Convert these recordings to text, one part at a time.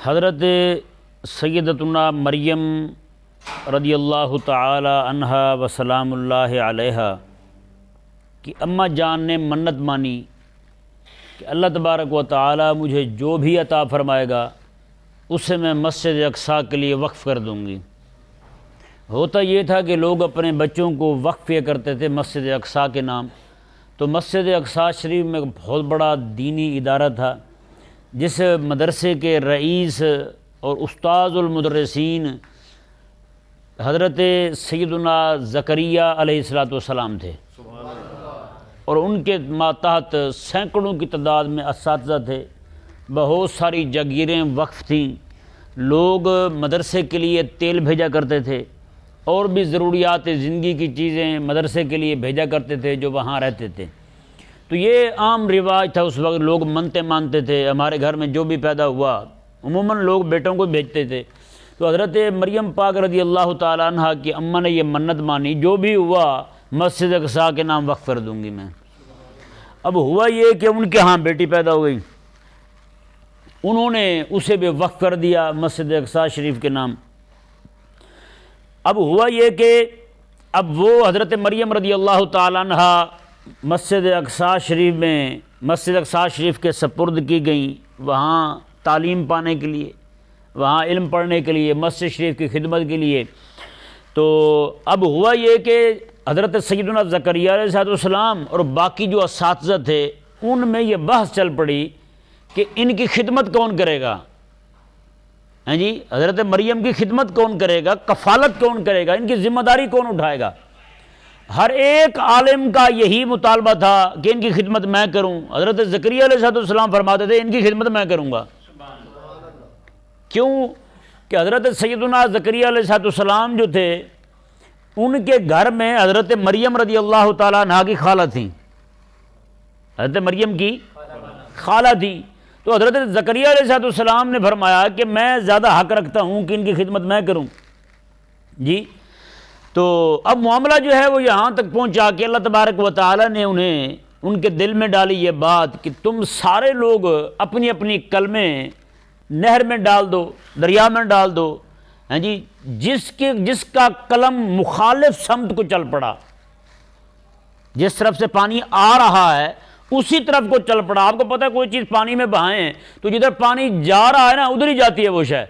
حضرت سیدتنا مریم رضی اللہ تعالی عنہا و سلام اللہ علیہا کی اماں جان نے منت مانی کہ اللہ تبارک و تعالی مجھے جو بھی عطا فرمائے گا اسے میں مسجد اقصیٰ کے لیے وقف کر دوں گی۔ ہوتا یہ تھا کہ لوگ اپنے بچوں کو وقف کیا کرتے تھے مسجد اقصیٰ کے نام۔ تو مسجد اقصیٰ شریف میں بہت بڑا دینی ادارہ تھا، جس مدرسے کے رئیس اور استاذ المدرسین حضرت سیدنا زکریا علیہ السلام تھے، اور ان کے ماتحت سینکڑوں کی تعداد میں اساتذہ تھے، بہت ساری جاگیریں وقف تھیں، لوگ مدرسے کے لیے تیل بھیجا کرتے تھے اور بھی ضروریات زندگی کی چیزیں مدرسے کے لیے بھیجا کرتے تھے جو وہاں رہتے تھے۔ تو یہ عام رواج تھا اس وقت، لوگ منتیں مانتے تھے، ہمارے گھر میں جو بھی پیدا ہوا عموماً لوگ بیٹوں کو بھیجتے تھے۔ تو حضرت مریم پاک رضی اللہ تعالیٰ عنہ کی اماں نے یہ منت مانی، جو بھی ہوا مسجد اقصیٰ کے نام وقف کر دوں گی میں۔ اب ہوا یہ کہ ان کے ہاں بیٹی پیدا ہو گئی، انہوں نے اسے بھی وقف کر دیا مسجد اقصیٰ شریف کے نام۔ اب ہوا یہ کہ اب وہ حضرت مریم رضی اللہ تعالیٰ عنہ مسجد اقصیٰ شریف میں مسجد اقصیٰ شریف کے سپرد کی گئیں، وہاں تعلیم پانے کے لیے، وہاں علم پڑھنے کے لیے، مسجد شریف کی خدمت کے لیے۔ تو اب ہوا یہ کہ حضرت سیدنا زکریا علیہ السلام اور باقی جو اساتذہ تھے ان میں یہ بحث چل پڑی کہ ان کی خدمت کون کرے گا، ہاں جی، حضرت مریم کی خدمت کون کرے گا، کفالت کون کرے گا، ان کی ذمہ داری کون اٹھائے گا۔ ہر ایک عالم کا یہی مطالبہ تھا کہ ان کی خدمت میں کروں۔ حضرت زکریا علیہ السلام فرماتے تھے ان کی خدمت میں کروں گا۔ کیوں کہ حضرت سیدنا زکریا علیہ السلام جو تھے ان کے گھر میں حضرت مریم رضی اللہ تعالیٰ عنہ کی خالہ تھیں، حضرت مریم کی خالہ تھی۔ تو حضرت زکریا علیہ السلام نے فرمایا کہ میں زیادہ حق رکھتا ہوں کہ ان کی خدمت میں کروں جی۔ تو اب معاملہ جو ہے وہ یہاں تک پہنچا کہ اللہ تبارک و تعالیٰ نے انہیں ان کے دل میں ڈالی یہ بات کہ تم سارے لوگ اپنی اپنی کلمیں نہر میں ڈال دو، دریا میں ڈال دو، ہاں جی، جس کا قلم مخالف سمت کو چل پڑا، جس طرف سے پانی آ رہا ہے اسی طرف کو چل پڑا۔ آپ کو پتہ ہے کوئی چیز پانی میں بہائیں تو جدھر پانی جا رہا ہے نا ادھر ہی جاتی ہے وہ شے۔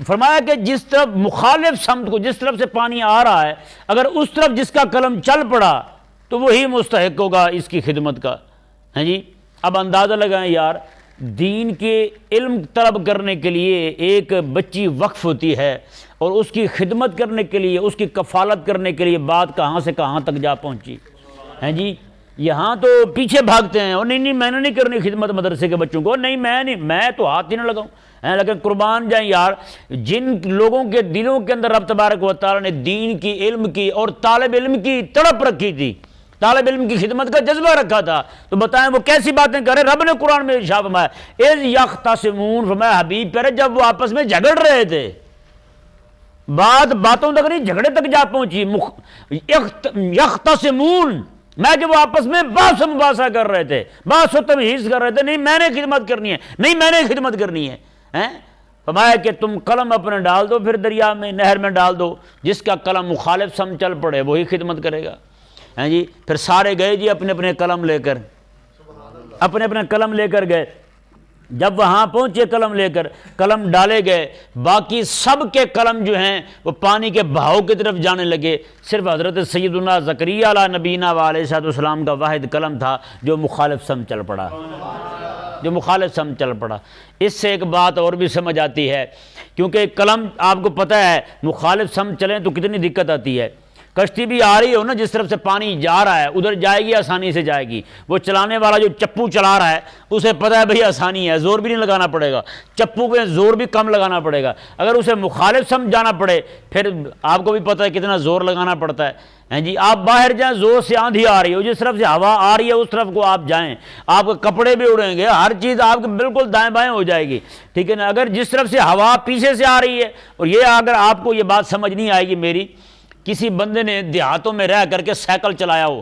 فرمایا کہ جس طرف مخالف سمت کو، جس طرف سے پانی آ رہا ہے، اگر اس طرف جس کا قلم چل پڑا تو وہی مستحق ہوگا اس کی خدمت کا، ہیں جی۔ اب اندازہ لگائیں یار، دین کے علم طلب کرنے کے لیے ایک بچی وقف ہوتی ہے اور اس کی خدمت کرنے کے لیے، اس کی کفالت کرنے کے لیے بات کہاں سے کہاں تک جا پہنچی، ہیں جی۔ یہاں تو پیچھے بھاگتے ہیں، اور نہیں میں نے نہیں کرنی خدمت مدرسے کے بچوں کو، نہیں میں تو ہاتھ ہی نہ لگاؤں، لیکن قربان جائیں یار، جن لوگوں کے دلوں کے اندر رب تبارک و تعالیٰ نے دین کی، علم کی اور طالب علم کی تڑپ رکھی تھی، طالب علم کی خدمت کا جذبہ رکھا تھا، تو بتائیں وہ کیسی باتیں کرے۔ رب نے قرآن میں ارشاد فرمایا اذ یختصمون، فرمایا حبیب پیارے جب وہ آپس میں جھگڑ رہے تھے، باتوں تک نہیں جھگڑے تک جا پہنچی، یختصمون، میں جب وہ آپس میں بحث و مباحثہ کر رہے تھے، بحث و تمہیز کر رہے تھے، نہیں میں نے خدمت کرنی ہے، نہیں میں نے خدمت کرنی ہے، فرمایا کہ تم قلم اپنے ڈال دو، پھر دریا میں، نہر میں ڈال دو، جس کا قلم مخالف سم چل پڑے وہی خدمت کرے گا، ہیں جی۔ پھر سارے گئے جی اپنے اپنے قلم لے کر، اپنے اپنے قلم لے کر گئے۔ جب وہاں پہنچے قلم لے کر، قلم ڈالے گئے، باقی سب کے قلم جو ہیں وہ پانی کے بہاؤ کی طرف جانے لگے، صرف حضرت سیدنا زکریا علیہ نبینا علیہ السلام کا واحد قلم تھا جو مخالف سمت چل پڑا، جو مخالف سمت چل پڑا۔ اس سے ایک بات اور بھی سمجھ آتی ہے، کیونکہ قلم آپ کو پتہ ہے مخالف سمت چلیں تو کتنی دقت آتی ہے۔ کشتی بھی آ رہی ہو نا، جس طرف سے پانی جا رہا ہے ادھر جائے گی، آسانی سے جائے گی۔ وہ چلانے والا جو چپو چلا رہا ہے اسے پتہ ہے بھئی آسانی ہے، زور بھی نہیں لگانا پڑے گا، چپو پہ زور بھی کم لگانا پڑے گا۔ اگر اسے مخالف سمت جانا پڑے پھر آپ کو بھی پتہ ہے کتنا زور لگانا پڑتا ہے، ہیں جی۔ آپ باہر جائیں، زور سے آندھی آ رہی ہو، جس طرف سے ہوا آ رہی ہے اس طرف کو آپ جائیں، آپ کے کپڑے بھی اڑیں گے، ہر چیز آپ کے بالکل دائیں بائیں ہو جائے گی، ٹھیک ہے نا۔ اگر جس طرف سے ہوا پیچھے سے آ رہی ہے، اور یہ اگر آپ کو یہ بات سمجھ نہیں آئے گی میری، کسی بندے نے دیہاتوں میں رہ کر کے سائیکل چلایا ہو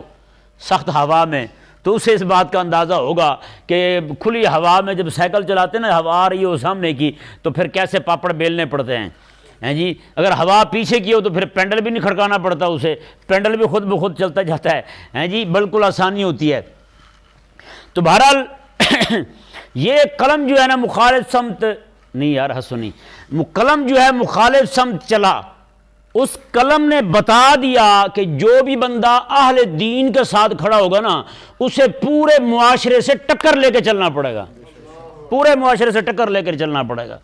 سخت ہوا میں، تو اسے اس بات کا اندازہ ہوگا کہ کھلی ہوا میں جب سائیکل چلاتے ہیں نا، ہوا آ رہی ہو سامنے کی تو پھر کیسے پاپڑ بیلنے پڑتے ہیں جی۔ اگر ہوا پیچھے کی ہو تو پھر پینڈل بھی نہیں کھڑکانا پڑتا، اسے پینڈل بھی خود بخود چلتا جاتا ہے جی، بالکل آسانی ہوتی ہے۔ تو بہرحال یہ قلم جو ہے نا مخالف سمت نہیں، یار حسنی، قلم جو ہے مخالف سمت چلا، اس قلم نے بتا دیا کہ جو بھی بندہ اہل دین کے ساتھ کھڑا ہوگا نا اسے پورے معاشرے سے ٹکر لے کے چلنا پڑے گا، پورے معاشرے سے ٹکر لے کر چلنا پڑے گا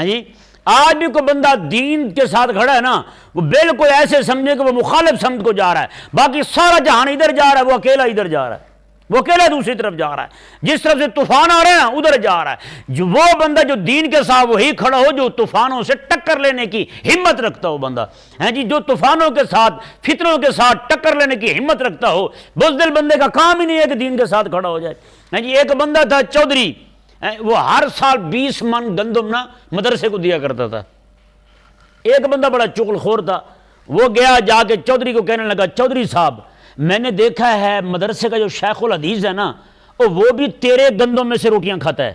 جی۔ آج بھی کوئی بندہ دین کے ساتھ کھڑا ہے نا، وہ بالکل ایسے سمجھے کہ وہ مخالف سمت کو جا رہا ہے، باقی سارا جہان ادھر جا رہا ہے، وہ اکیلا ادھر جا رہا ہے، وہ اکیلا دوسری طرف جا رہا ہے، جس طرف سے طوفان آ رہے ہیں نا ادھر جا رہا ہے۔ جو وہ بندہ جو دین کے ساتھ وہی کھڑا ہو جو طوفانوں سے ٹکر لینے کی ہمت رکھتا ہو بندہ ہے جی، جو طوفانوں کے ساتھ فتنوں کے ساتھ ٹکر لینے کی ہمت رکھتا ہو، بزدل بندے کا کام ہی نہیں ہے کہ دین کے ساتھ کھڑا ہو جائے ہے جی۔ ایک بندہ تھا چودھری، وہ ہر سال 20 من گندم نا مدرسے کو دیا کرتا تھا۔ ایک بندہ بڑا چغل خور تھا، وہ گیا جا کے چودھری کو کہنے لگا، چودھری صاحب میں نے دیکھا ہے مدرسے کا جو شیخ الحدیث ہے نا وہ بھی تیرے گندوں میں سے روٹیاں کھاتا ہے،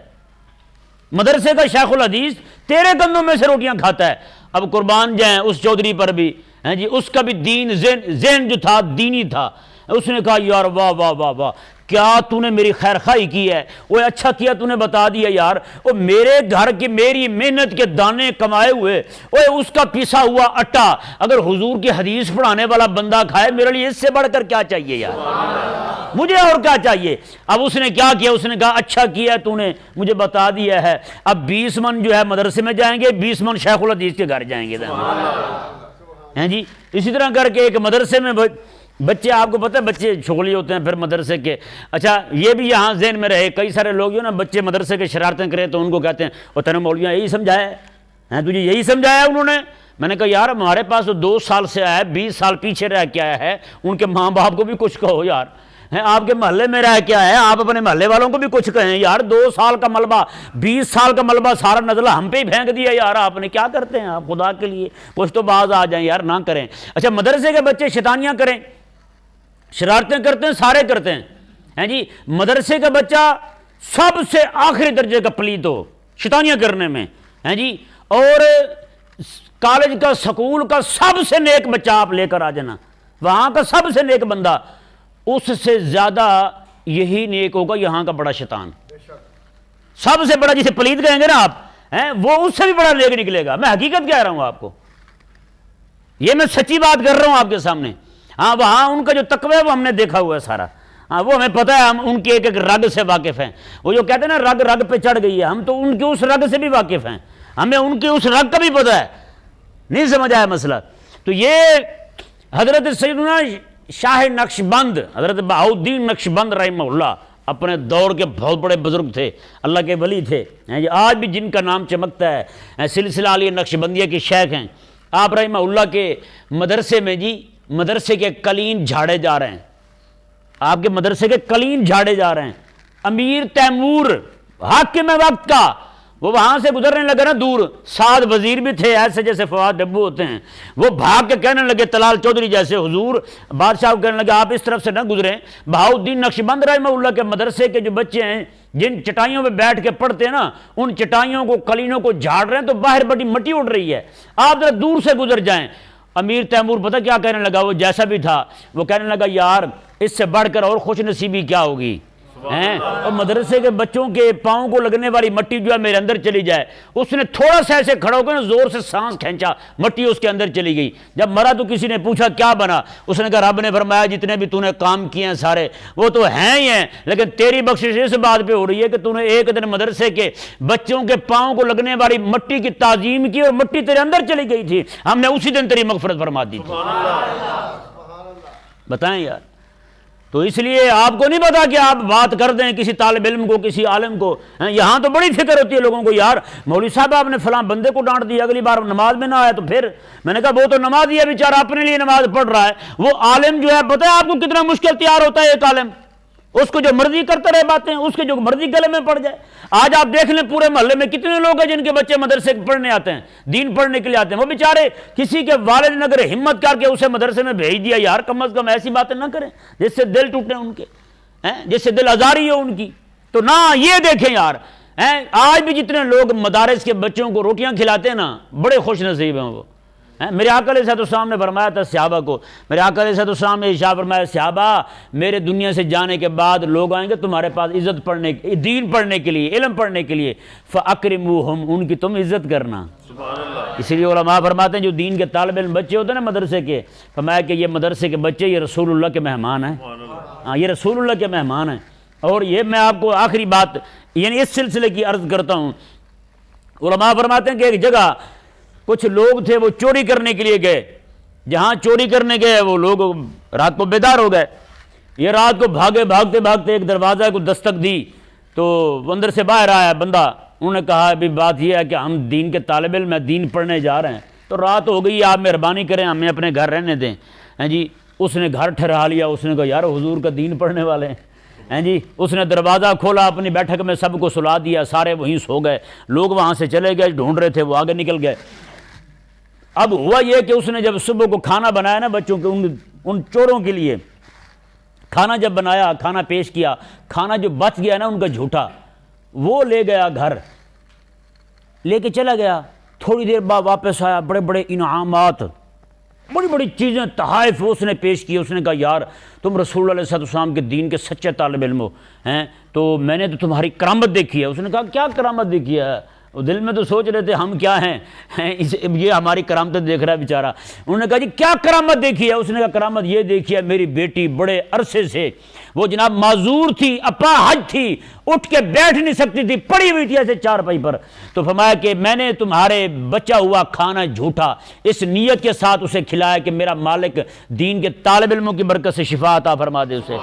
مدرسے کا شیخ الحدیث تیرے گندوں میں سے روٹیاں کھاتا ہے۔ اب قربان جائیں اس چودھری پر بھی ہیں جی، اس کا بھی دین ذہن جو تھا دینی تھا۔ اس نے کہا یار واہ واہ واہ واہ، کیا تو نے میری خیر خواہی کی ہے، وہ اچھا کیا تو نے بتا دیا یار، وہ میرے گھر کی میری محنت کے دانے کمائے ہوئے، وہ اس کا پیسا ہوا آٹا اگر حضور کی حدیث پڑھانے والا بندہ کھائے، میرے لیے اس سے بڑھ کر کیا چاہیے یار، مجھے اور کیا چاہیے۔ اب اس نے کیا کیا، اس نے کہا اچھا کیا تو نے مجھے بتا دیا ہے، اب 20 من جو ہے مدرسے میں جائیں گے، 20 من شیخ الحدیث کے گھر جائیں گے ہیں جی۔ اسی طرح کر کے ایک مدرسے میں بچے، آپ کو پتہ ہے بچے شغلی ہوتے ہیں پھر مدرسے کے، اچھا یہ بھی یہاں ذہن میں رہے، کئی سارے لوگ جو نا بچے مدرسے کے شرارتیں کریں تو ان کو کہتے ہیں وہ تینے مولویاں یہی سمجھایا ہے، تجھے یہی سمجھایا ہے انہوں نے۔ میں نے کہا یار ہمارے پاس تو 2 سال سے آیا ہے، 20 سال پیچھے رہ کے آیا ہے، ان کے ماں باپ کو بھی کچھ کہو یار، آپ کے محلے میں رہ کے آئے ہیں، آپ اپنے محلے والوں کو بھی کچھ کہیں یار، 2 سال کا ملبہ 20 سال کا ملبہ سارا نزلہ ہم پہ ہی پھینک دیا یار، آپ نے کیا کرتے ہیں آپ، خدا کے لیے کچھ تو باز آ جائیں یار، نہ کریں۔ اچھا مدرسے کے بچے شیطانیاں کریں، شرارتیں کرتے ہیں، سارے کرتے ہیں جی۔ مدرسے کا بچہ سب سے آخری درجے کا پلیت ہو شیطانیاں کرنے میں ہیں جی، اور کالج کا سکول کا سب سے نیک بچہ آپ لے کر آ جانا، وہاں کا سب سے نیک بندہ اس سے زیادہ یہی نیک ہوگا یہاں کا بڑا شیطان، سب سے بڑا جسے پلیت کہیں گے نا آپ، وہ اس سے بھی بڑا نیک نکلے گا۔ میں حقیقت کہہ رہا ہوں آپ کو، یہ میں سچی بات کر رہا ہوں آپ کے سامنے۔ ہاں وہاں ان کا جو تقوی ہے وہ ہم نے دیکھا ہوا ہے سارا، ہاں وہ ہمیں پتہ ہے، ہم ان کے ایک ایک رگ سے واقف ہیں، وہ جو کہتے ہیں نا رگ رگ پہ چڑھ گئی ہے، ہم تو ان کے اس رگ سے بھی واقف ہیں، ہمیں ان کے اس رگ کا بھی پتہ ہے، نہیں سمجھ آیا مسئلہ۔ تو یہ حضرت سیدنا شاہ نقشبند، حضرت بہاؤالدین نقشبند رحمہ اللہ اپنے دور کے بہت بڑے بزرگ تھے، اللہ کے ولی تھے، آج بھی جن کا نام چمکتا ہے، سلسلہ علی نقشبندیہ کے شیخ ہیں۔ آپ رحمہ اللہ کے مدرسے میں جی، مدرسے کے قلین جھاڑے جا رہے ہیں، آپ کے مدرسے کے قلین جھاڑے جا رہے ہیں، امیر تیمور حاکم وقت کا وہ وہاں سے گزرنے لگا نا دور، 7 وزیر بھی تھے ایسے جیسے فواد ڈبو ہوتے ہیں، وہ بھاگ کے کہنے لگے طلال چودھری جیسے، حضور بادشاہ کو کہنے لگے آپ اس طرف سے نہ گزریں، بہاؤالدین نقشبند رحمہ اللہ کے مدرسے کے جو بچے ہیں جن چٹائیوں پہ بیٹھ کے پڑھتے ہیں نا، ان چٹائیوں کو قلینوں کو جھاڑ رہے ہیں تو باہر بڑی مٹی اڑ رہی ہے، آپ ذرا دور سے گزر جائیں۔ امیر تیمور پتہ کیا کہنے لگا، وہ جیسا بھی تھا وہ کہنے لگا یار اس سے بڑھ کر اور خوش نصیبی کیا ہوگی، اور مدرسے کے بچوں کے پاؤں کو لگنے والی مٹی جو ہے میرے اندر چلی جائے۔ اس نے تھوڑا سا ایسے کھڑا ہو کے زور سے سانس کھینچا، مٹی اس کے اندر چلی گئی۔ جب مرا تو کسی نے پوچھا کیا بنا، اس نے کہا رب نے فرمایا جتنے بھی تو نے کام کیے ہیں سارے وہ تو ہیں ہی ہیں، لیکن تیری بخشش اس بات پہ ہو رہی ہے کہ تو نے ایک دن مدرسے کے بچوں کے پاؤں کو لگنے والی مٹی کی تعظیم کی اور مٹی تیرے اندر چلی گئی تھی، ہم نے اسی دن تیری مغفرت فرما دی تھی۔ بتائیں یار، تو اس لیے آپ کو نہیں پتا کہ آپ بات کر دیں کسی طالب علم کو، کسی عالم کو، یہاں تو بڑی فکر ہوتی ہے لوگوں کو، یار مولوی صاحب آپ نے فلاں بندے کو ڈانٹ دیا، اگلی بار نماز میں نہ آیا تو پھر، میں نے کہا وہ تو نماز ہی ہے بیچارہ، اپنے لیے نماز پڑھ رہا ہے، وہ عالم جو ہے پتہ ہے آپ کو کتنا مشکل تیار ہوتا ہے ایک عالم، اس کو جو مرضی کرتے رہے باتیں، اس کے جو مرضی گلے میں پڑ جائے۔ آج آپ دیکھ لیں پورے محلے میں کتنے لوگ ہیں جن کے بچے مدرسے پڑھنے آتے ہیں، دین پڑھنے کے لیے آتے ہیں، وہ بیچارے کسی کے والد نے اگر ہمت کر کے اسے مدرسے میں بھیج دیا، یار کم از کم ایسی باتیں نہ کریں جس سے دل ٹوٹے ان کے، جس سے دل آزاری ہو ان کی. تو نہ یہ دیکھیں یار، آج بھی جتنے لوگ مدارس کے بچوں کو روٹیاں کھلاتے ہیں نا، بڑے خوش نصیب ہیں وہ. میرے آقا علیہ السلام نے فرمایا تھا صحابہ کو، میرے آقا علیہ السلام نے ارشاد فرمایا، صحابہ میرے دنیا سے جانے کے بعد لوگ آئیں گے تمہارے پاس عزت پڑھنے، دین پڑھنے کے لیے، علم پڑھنے کے لیے، فَأَكْرِمُوهُمْ، ان کی تم عزت کرنا. اسی لیے علماء فرماتے ہیں جو دین کے طالب علم بچے ہوتے ہیں نا مدرسے کے، فرمایا کہ یہ مدرسے کے بچے یہ رسول اللہ کے مہمان ہیں. یہ رسول اللہ کے مہمان ہیں. اور یہ میں آپ کو آخری بات یعنی اس سلسلے کی عرض کرتا ہوں. علماء فرماتے ہیں کہ ایک جگہ کچھ لوگ تھے، وہ چوری کرنے کے لیے گئے. جہاں چوری کرنے گئے وہ لوگ رات کو بیدار ہو گئے. یہ رات کو بھاگتے بھاگتے ایک دروازہ کو دستک دی تو اندر سے باہر آیا بندہ. انہوں نے کہا ابھی بات یہ ہے کہ ہم دین کے طالب علم ہیں، دین پڑھنے جا رہے ہیں، تو رات ہو گئی، آپ مہربانی کریں ہمیں اپنے گھر رہنے دیں. جی اس نے گھر ٹھہرا لیا. اس نے کہا یار حضور کا دین پڑھنے والے ہیں. جی اس نے دروازہ کھولا، اپنی بیٹھک میں سب کو سلا دیا، سارے وہیں سو گئے. لوگ وہاں سے چلے گئے، ڈھونڈ رہے تھے، وہ آگے نکل گئے. اب ہوا یہ کہ اس نے جب صبح کو کھانا بنایا نا بچوں کے ان چوروں کے لیے، کھانا جب بنایا، کھانا پیش کیا، کھانا جو بچ گیا نا ان کا جھوٹا، وہ لے گیا گھر، لے کے چلا گیا. تھوڑی دیر بعد واپس آیا، بڑے بڑے انعامات، بڑی بڑی چیزیں، تحائف اس نے پیش کی. اس نے کہا یار تم رسول اللہ علیہ السلام کے دین کے سچے طالب علم ہو ہیں، تو میں نے تو تمہاری کرامت دیکھی ہے. اس نے کہا کیا کرامت دیکھی ہے؟ وہ دل میں تو سوچ رہے تھے ہم کیا ہیں، یہ ہماری کرامت دیکھ رہا ہے بیچارہ. انہوں نے کہا جی کیا کرامت دیکھی ہے؟ اس نے کہا کرامت یہ دیکھی ہے، میری بیٹی بڑے عرصے سے وہ جناب معذور تھی، اپاہج تھی، اٹھ کے بیٹھ نہیں سکتی تھی، پڑی ہوئی تھی ایسے چارپائی پر. تو فرمایا کہ میں نے تمہارے بچا ہوا کھانا جھوٹا اس نیت کے ساتھ اسے کھلایا کہ میرا مالک دین کے طالب علموں کی برکت سے شفا عطا فرما دے اسے.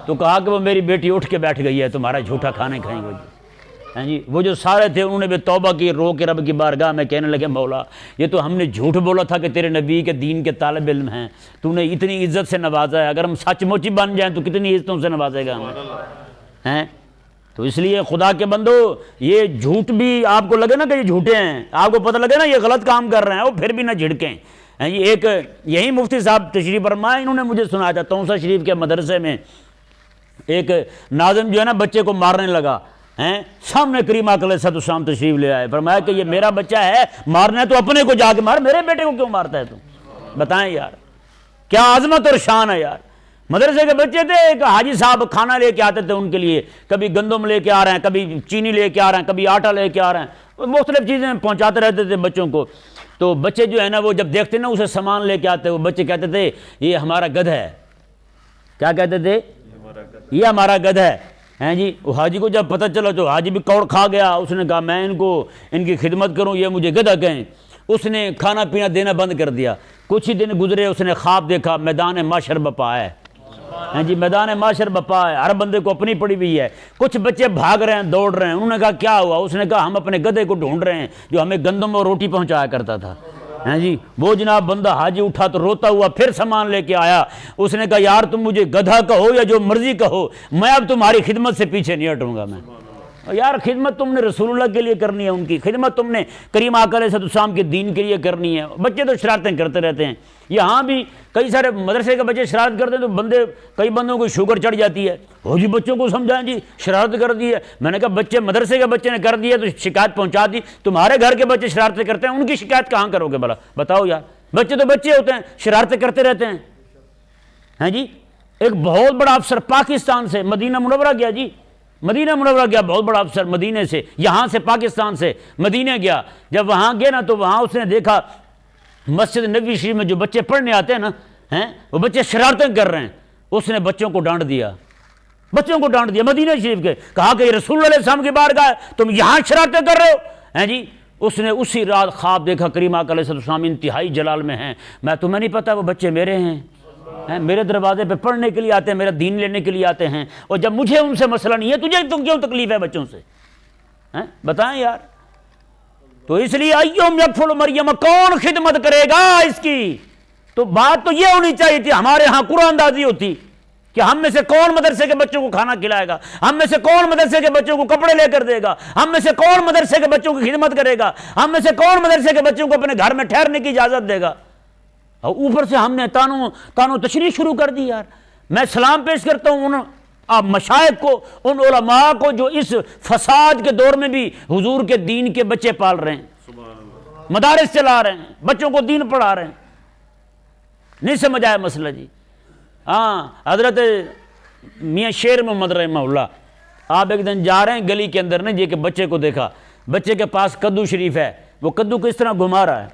تو کہا کہ وہ میری بیٹی اٹھ کے بیٹھ گئی ہے، تمہارا جھوٹا کھانے کھائیں گے. جی وہ جو سارے تھے انہوں نے بھی توبہ کی، رو کے رب کی بارگاہ میں کہنے لگے مولا یہ تو ہم نے جھوٹ بولا تھا کہ تیرے نبی کے دین کے طالب علم ہیں، تو نے اتنی عزت سے نوازا ہے، اگر ہم سچ مچی بن جائیں تو کتنی عزتوں سے نوازے گا ہمیں. تو اس لیے خدا کے بندو یہ جھوٹ بھی آپ کو لگے نا کہ یہ جھوٹے ہیں، آپ کو پتہ لگے نا یہ غلط کام کر رہے ہیں، وہ پھر بھی نہ جھڑکیں. ایک یہی مفتی صاحب تشریف فرمائے، انہوں نے مجھے سنایا تھا تونسا شریف کے مدرسے میں ایک ناظم جو ہے نا بچے کو مارنے لگا، سامنے کریم آقا علیہ السلام تشریف لے آئے، فرمایا کہ یہ میرا بچہ ہے، مارنا ہے تو اپنے کو جا کے مار، میرے بیٹے کو کیوں مارتا ہے تو؟ بتائیں یار کیا عظمت اور شان ہے یار. مدرسے کے بچے تھے، ایک حاجی صاحب کھانا لے کے آتے تھے ان کے لیے، کبھی گندم لے کے آ رہے ہیں، کبھی چینی لے کے آ رہے ہیں، کبھی آٹا لے کے آ رہے ہیں، مختلف چیزیں پہنچاتے رہتے تھے بچوں کو. تو بچے جو ہے نا وہ جب دیکھتے نا اسے سامان لے کے آتے، وہ بچے کہتے تھے یہ ہمارا گدھ ہے. کیا کہتے تھے؟ یہ ہمارا گدھ ہے. جی وہ حاجی کو جب پتہ چلا تو حاجی بھی کوڑ کھا گیا. اس نے کہا میں ان کی خدمت کروں، یہ مجھے گدھا کہیں. اس نے کھانا پینا دینا بند کر دیا. کچھ ہی دن گزرے، اس نے خواب دیکھا میدان معاشر بپا ہے. جی میدان معاشر بپا ہے، ہر بندے کو اپنی پڑی ہوئی ہے. کچھ بچے بھاگ رہے ہیں، دوڑ رہے ہیں. انہوں نے کہا کیا ہوا؟ اس نے کہا ہم اپنے گدھے کو ڈھونڈ رہے ہیں جو ہمیں گندم اور روٹی پہنچایا کرتا تھا. جی وہ جناب بندہ حاجی اٹھا تو روتا ہوا پھر سامان لے کے آیا. اس نے کہا یار تم مجھے گدھا کہو یا جو مرضی کہو، میں اب تمہاری خدمت سے پیچھے نہیں ہٹوں گا. میں یار خدمت تم نے رسول اللہ کے لیے کرنی ہے، ان کی خدمت تم نے کریم آقا علیہ السلام کے دین کے لیے کرنی ہے. بچے تو شرارتیں کرتے رہتے ہیں. یہاں بھی کئی سارے مدرسے کے بچے شرارت کرتے ہیں تو کئی بندوں کو شوگر چڑھ جاتی ہے. ہو جی بچوں کو سمجھائیں جی شرارت کر دی ہے. میں نے کہا بچے مدرسے کے بچے نے کر دی ہے تو شکایت پہنچا دی، تمہارے گھر کے بچے شرارتیں کرتے ہیں، ان کی شکایت کہاں کرو گے بھلا بتاؤ یار. بچے تو بچے ہوتے ہیں، شرارتیں کرتے رہتے ہیں. ہیں جی ایک بہت بڑا افسر پاکستان سے مدینہ منورہ گیا. جی مدینہ منورہ گیا، بہت بڑا افسر مدینے سے، یہاں سے پاکستان سے مدینہ گیا. جب وہاں گیا نا تو وہاں اس نے دیکھا مسجد نبوی شریف میں جو بچے پڑھنے آتے ہیں نا وہ بچے شرارتیں کر رہے ہیں. اس نے بچوں کو ڈانٹ دیا، بچوں کو ڈانٹ دیا مدینہ شریف کے. کہا کہ یہ رسول اللہ علیہ السلام کی بارگاہ ہے، تم یہاں شرارتیں کر رہے ہو. جی اس نے اسی رات خواب دیکھا کریم آقا علیہ السلام انتہائی جلال میں ہیں. میں تمہیں نہیں پتا وہ بچے میرے ہیں، میرے دروازے پہ پڑھنے کے لیے آتے ہیں، میرا دین لینے کے لیے آتے ہیں، اور جب مجھے ان سے مسئلہ نہیں ہے تجھے تم کیوں تکلیف ہے بچوں سے؟ بتائیں یار. تو اس لیے ایوم یکفل مریم، کون خدمت کرے گا اس کی؟ تو بات تو یہ ہونی چاہیے تھی، ہمارے ہاں قرآن دازی ہوتی کہ ہم میں سے کون مدرسے کے بچوں کو کھانا کھلائے گا، ہم میں سے کون مدرسے کے بچوں کو کپڑے لے کر دے گا، ہم میں سے کون مدرسے کے بچوں کی خدمت کرے گا، ہم میں سے کون مدرسے کے بچوں کو اپنے گھر میں ٹھہرنے کی اجازت دے گا. اور اوپر سے ہم نے تانو تشریح شروع کر دی. یار میں سلام پیش کرتا ہوں ان آپ مشائخ کو، ان علماء کو جو اس فساد کے دور میں بھی حضور کے دین کے بچے پال رہے ہیں، مدارس چلا رہے ہیں، بچوں کو دین پڑھا رہے ہیں. نہیں سمجھ آیا مسئلہ جی؟ ہاں، حضرت میاں شیر محمد رحمہ اللہ، آپ ایک دن جا رہے ہیں گلی کے اندر، نہیں جی کہ بچے کو دیکھا، بچے کے پاس کدو شریف ہے، وہ کدو کو اس طرح گھما رہا ہے،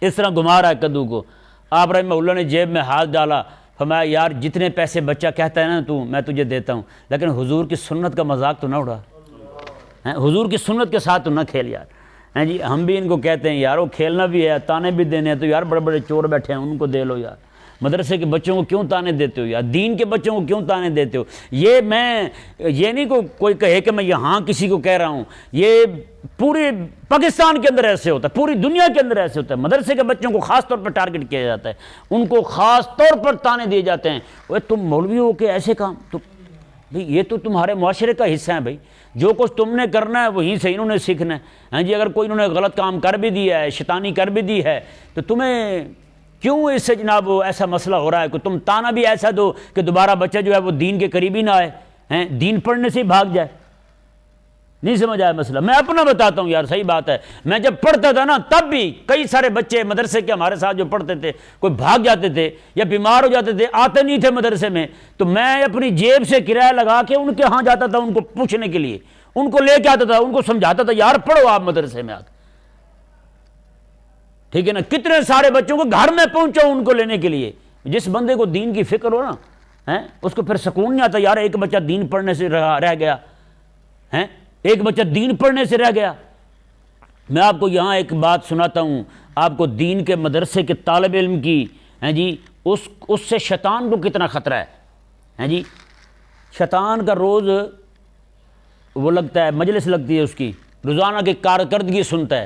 اس طرح گھما رہا ہے کدو کو. آپ رحمہ اللہ نے جیب میں ہاتھ ڈالا، فرمایا یار جتنے پیسے بچہ کہتا ہے نا تو میں تجھے دیتا ہوں، لیکن حضور کی سنت کا مذاق تو نہ اڑا، حضور کی سنت کے ساتھ تو نہ کھیل یار. ہیں جی ہم بھی ان کو کہتے ہیں یار وہ کھیلنا بھی ہے، تانے بھی دینے ہیں، تو یار بڑے بڑے چور بیٹھے ہیں ان کو دے لو یار. مدرسے کے بچوں کو کیوں تانے دیتے ہو یار؟ دین کے بچوں کو کیوں تانے دیتے ہو؟ یہ نہیں کوئی کہے کہ میں یہاں کسی کو کہہ رہا ہوں، یہ پورے پاکستان کے اندر ایسے ہوتا ہے، پوری دنیا کے اندر ایسے ہوتا ہے. مدرسے کے بچوں کو خاص طور پر ٹارگٹ کیا جاتا ہے، ان کو خاص طور پر تانے دیے جاتے ہیں. وہ تم مولوی ہو کے ایسے کام، تو بھئی یہ تو تمہارے معاشرے کا حصہ ہے بھائی، جو کچھ تم نے کرنا ہے وہیں سے انہوں نے سیکھنا ہے. ہاں جی اگر کوئی انہوں نے غلط کام کر بھی دیا ہے، شیطانی کر بھی دی ہے، تو تمہیں کیوں اس سے جناب ایسا مسئلہ ہو رہا ہے کہ تم تانا بھی ایسا دو کہ دوبارہ بچہ جو ہے وہ دین کے قریب ہی نہ آئے، دین پڑھنے سے ہی بھاگ جائے. نہیں سمجھ آیا مسئلہ؟ میں اپنا بتاتا ہوں یار، صحیح بات ہے. میں جب پڑھتا تھا نا تب بھی کئی سارے بچے مدرسے کے ہمارے ساتھ جو پڑھتے تھے، کوئی بھاگ جاتے تھے یا بیمار ہو جاتے تھے، آتے نہیں تھے مدرسے میں، تو میں اپنی جیب سے کرایہ لگا کے ان کے ہاں جاتا تھا ان کو پوچھنے کے لیے، ان کو لے کے آتا تھا، ان کو سمجھاتا تھا یار پڑھو آپ مدرسے میں آ کے. ٹھیک ہے نا؟ کتنے سارے بچوں کو گھر میں پہنچاؤ ان کو لینے کے لیے. جس بندے کو دین کی فکر ہو نا، اس کو پھر سکون نہیں آتا یار ایک بچہ دین پڑھنے سے رہ گیا، ایک بچہ دین پڑھنے سے رہ گیا. میں آپ کو یہاں ایک بات سناتا ہوں، آپ کو دین کے مدرسے کے طالب علم کی، جی اس سے شیطان کو کتنا خطرہ ہے. جی شیطان کا روز وہ لگتا ہے، مجلس لگتی ہے اس کی، روزانہ کی کارکردگی سنتا ہے.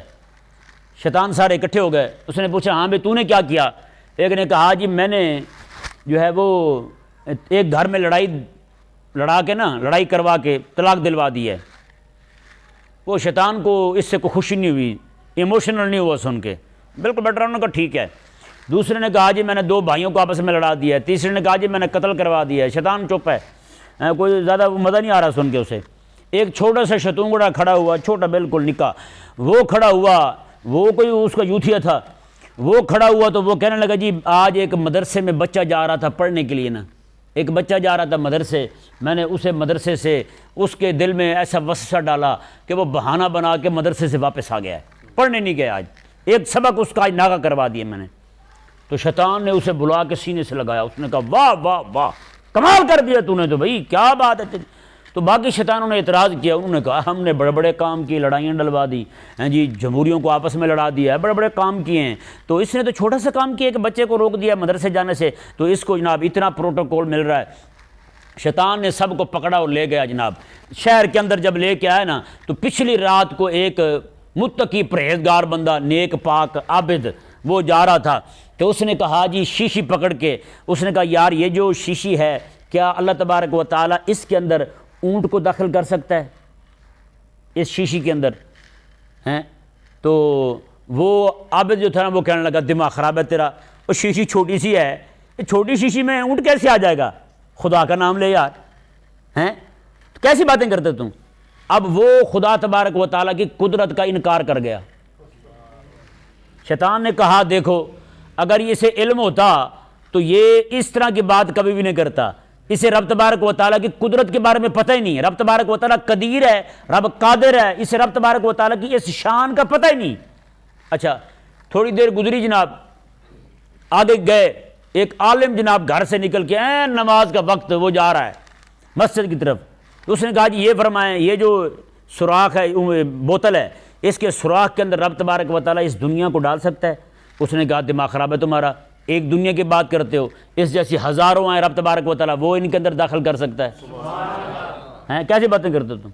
شیطان سارے اکٹھے ہو گئے، اس نے پوچھا ہاں بھئی تو نے کیا کیا؟ ایک نے کہا جی میں نے جو ہے وہ ایک گھر میں لڑائی کروا کے طلاق دلوا دی ہے. وہ شیطان کو اس سے کوئی خوشی نہیں ہوئی، ایموشنل نہیں ہوا سن کے، بالکل بیٹھ رہا. انہوں نے کہا ٹھیک ہے. دوسرے نے کہا جی میں نے 2 بھائیوں کو آپس میں لڑا دیا ہے. تیسرے نے کہا جی میں نے قتل کروا دیا ہے. شیطان چپ ہے، کوئی زیادہ مزہ نہیں آ رہا سن کے اسے. ایک چھوٹا سا شتونگڑا کھڑا ہوا، چھوٹا بالکل نکا، وہ کھڑا ہوا، وہ کوئی اس کا یوتھیا تھا، وہ کھڑا ہوا تو وہ کہنے لگا جی آج ایک مدرسے میں بچہ جا رہا تھا پڑھنے کے لیے نا، ایک بچہ جا رہا تھا مدرسے، میں نے اسے مدرسے سے اس کے دل میں ایسا وسوسہ ڈالا کہ وہ بہانہ بنا کے مدرسے سے واپس آ گیا ہے، پڑھنے نہیں گیا. آج ایک سبق اس کا آج ناغہ کروا دیا میں نے. تو شیطان نے اسے بلا کے سینے سے لگایا، اس نے کہا واہ واہ واہ کمال کر دیا تو نے، تو بھائی کیا بات ہے تیری. تو باقی شیطانوں نے اعتراض کیا، انہوں نے کہا ہم نے بڑے بڑے کام کیے، لڑائیاں ڈلوا دی ہیں جی، جمہوریوں کو آپس میں لڑا دیا ہے، بڑے بڑے کام کیے ہیں. تو اس نے تو چھوٹا سا کام کیا کہ بچے کو روک دیا مدرسے جانے سے، تو اس کو جناب اتنا پروٹوکول مل رہا ہے. شیطان نے سب کو پکڑا اور لے گیا جناب. شہر کے اندر جب لے کے آئے نا تو پچھلی رات کو ایک متقی پرہیزگار بندہ، نیک پاک عابد، وہ جا رہا تھا. تو اس نے کہا جی شیشی پکڑ کے، اس نے کہا یار یہ جو شیشی ہے کیا اللہ تبارک و تعالیٰ اس کے اندر اونٹ کو داخل کر سکتا ہے اس شیشی کے اندر ہیں؟ تو وہ عابد جو تھا نا وہ کہنے لگا دماغ خراب ہے تیرا، وہ شیشی چھوٹی سی ہے، چھوٹی شیشی میں اونٹ کیسے آ جائے گا؟ خدا کا نام لے یار، ہیں کیسی باتیں کرتے تم؟ اب وہ خدا تبارک و تعالیٰ کی قدرت کا انکار کر گیا. شیطان نے کہا دیکھو اگر اسے علم ہوتا تو یہ اس طرح کی بات کبھی بھی نہیں کرتا. اسے رب تبارک و تعالیٰ کی قدرت کے بارے میں پتہ ہی نہیں ہے. رب تبارک و تعالیٰ قدیر ہے، رب قادر ہے، اسے رب تبارک و تعالیٰ کی اس شان کا پتہ ہی نہیں. اچھا تھوڑی دیر گزری جناب، آگے گئے، ایک عالم جناب گھر سے نکل کے نماز کا وقت وہ جا رہا ہے مسجد کی طرف. تو اس نے کہا جی یہ فرمائیں یہ جو سوراخ ہے بوتل ہے، اس کے سوراخ کے اندر رب تبارک و تعالیٰ اس دنیا کو ڈال سکتا ہے؟ اس نے کہا دماغ خراب ہے تمہارا، ایک دنیا کی بات کرتے ہو، اس جیسی ہزاروں ہیں رب تبارک و تعالیٰ، وہ ان کے اندر داخل کر سکتا ہے؟ کیسی باتیں کرتے ہو تم؟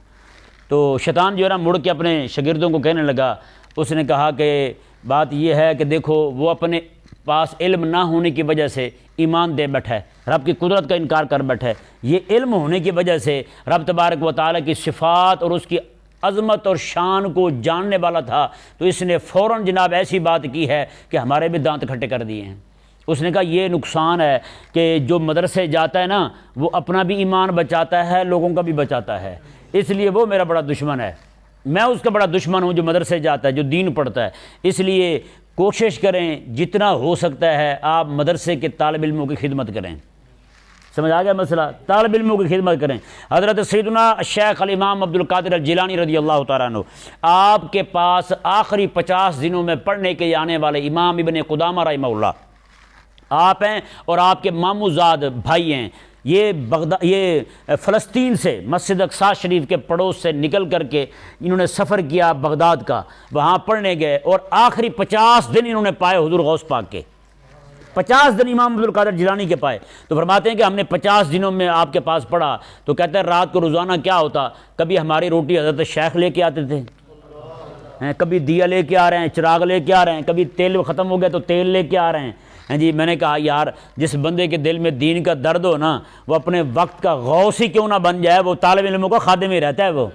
تو شیطان جو ہے نا مڑ کے اپنے شاگردوں کو کہنے لگا، اس نے کہا کہ بات یہ ہے کہ دیکھو وہ اپنے پاس علم نہ ہونے کی وجہ سے ایمان دے بیٹھا ہے، رب کی قدرت کا انکار کر بیٹھا ہے. یہ علم ہونے کی وجہ سے رب تبارک و تعالیٰ کی صفات اور اس کی عظمت اور شان کو جاننے والا تھا، تو اس نے فوراً جناب ایسی بات کی ہے کہ ہمارے بھی دانت کھٹے کر دیے ہیں. اس نے کہا یہ نقصان ہے کہ جو مدرسے جاتا ہے نا وہ اپنا بھی ایمان بچاتا ہے، لوگوں کا بھی بچاتا ہے، اس لیے وہ میرا بڑا دشمن ہے، میں اس کا بڑا دشمن ہوں جو مدرسے جاتا ہے، جو دین پڑھتا ہے۔ اس لیے کوشش کریں جتنا ہو سکتا ہے آپ مدرسے کے طالب علموں کی خدمت کریں۔ سمجھ آ گیا مسئلہ؟ طالب علموں کی خدمت کریں۔ حضرت سیدنا الشیخ الامام عبد القادر الجیلانی رضی اللہ تعالیٰ عنہ، آپ کے پاس آخری 50 دنوں میں پڑھنے کے آنے والے امام ابن قدامہ رحمہ اللہ آپ ہیں، اور آپ کے ماموں زاد بھائی ہیں۔ یہ فلسطین سے مسجد اقصیٰ شریف کے پڑوس سے نکل کر کے انہوں نے سفر کیا بغداد کا، وہاں پڑھنے گئے، اور آخری 50 دن انہوں نے پائے حضور غوث پاک کے، 50 دن امام عبد القادر جیلانی کے پائے۔ تو فرماتے ہیں کہ ہم نے 50 دنوں میں آپ کے پاس پڑھا، تو کہتے ہیں رات کو روزانہ کیا ہوتا، کبھی ہماری روٹی حضرت شیخ لے کے آتے تھے، کبھی دیا لے کے آ رہے ہیں، چراغ لے کے آ رہے ہیں، کبھی تیل ختم ہو گیا تو تیل لے کے آ رہے ہیں۔ جی میں نے کہا یار جس بندے کے دل میں دین کا درد ہو نا، وہ اپنے وقت کا غوث ہی کیوں نہ بن جائے، وہ طالب علموں کا خادم ہی رہتا ہے، وہ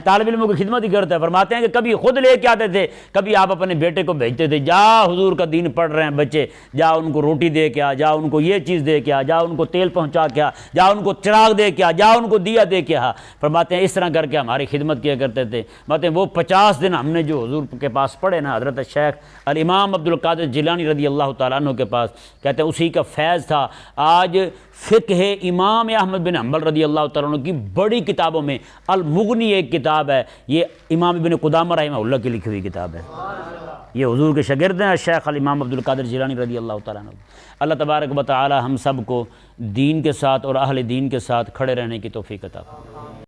طالب علموں کی خدمت ہی کرتا ہے۔ فرماتے ہیں کہ کبھی خود لے کے آتے تھے، کبھی آپ اپنے بیٹے کو بھیجتے تھے، جا حضور کا دین پڑھ رہے ہیں بچے، جا ان کو روٹی دے کے آ، جا ان کو یہ چیز دے کے آ، جا ان کو تیل پہنچا کے آ، جا ان کو چراغ دے کے آ، جا ان کو دیا دے کے آ۔ فرماتے ہیں اس طرح کر کے ہماری خدمت کیا کرتے تھے۔ فرماتے ہیں وہ 50 دن ہم نے جو حضور کے پاس پڑھے نا، حضرت شیخ الامام عبد القادر جیلانی رضی اللہ تعالیٰ عنہ کے پاس، کہتے ہیں اسی کا فیض تھا۔ آج فقہ امام احمد بن حنبل رضی اللہ تعالیٰ عنہ کی بڑی کتابوں میں المغنی ایک کتاب ہے، یہ امام ابن قدامہ رحمہ اللہ کی لکھی ہوئی کتاب ہے، یہ حضور کے شاگرد ہیں شیخ الامام عبد القادر جیلانی رضی اللہ تعالیٰ عنہ۔ اللہ تبارک و تعالی ہم سب کو دین کے ساتھ اور اہل دین کے ساتھ کھڑے رہنے کی توفیق عطا فرمائے۔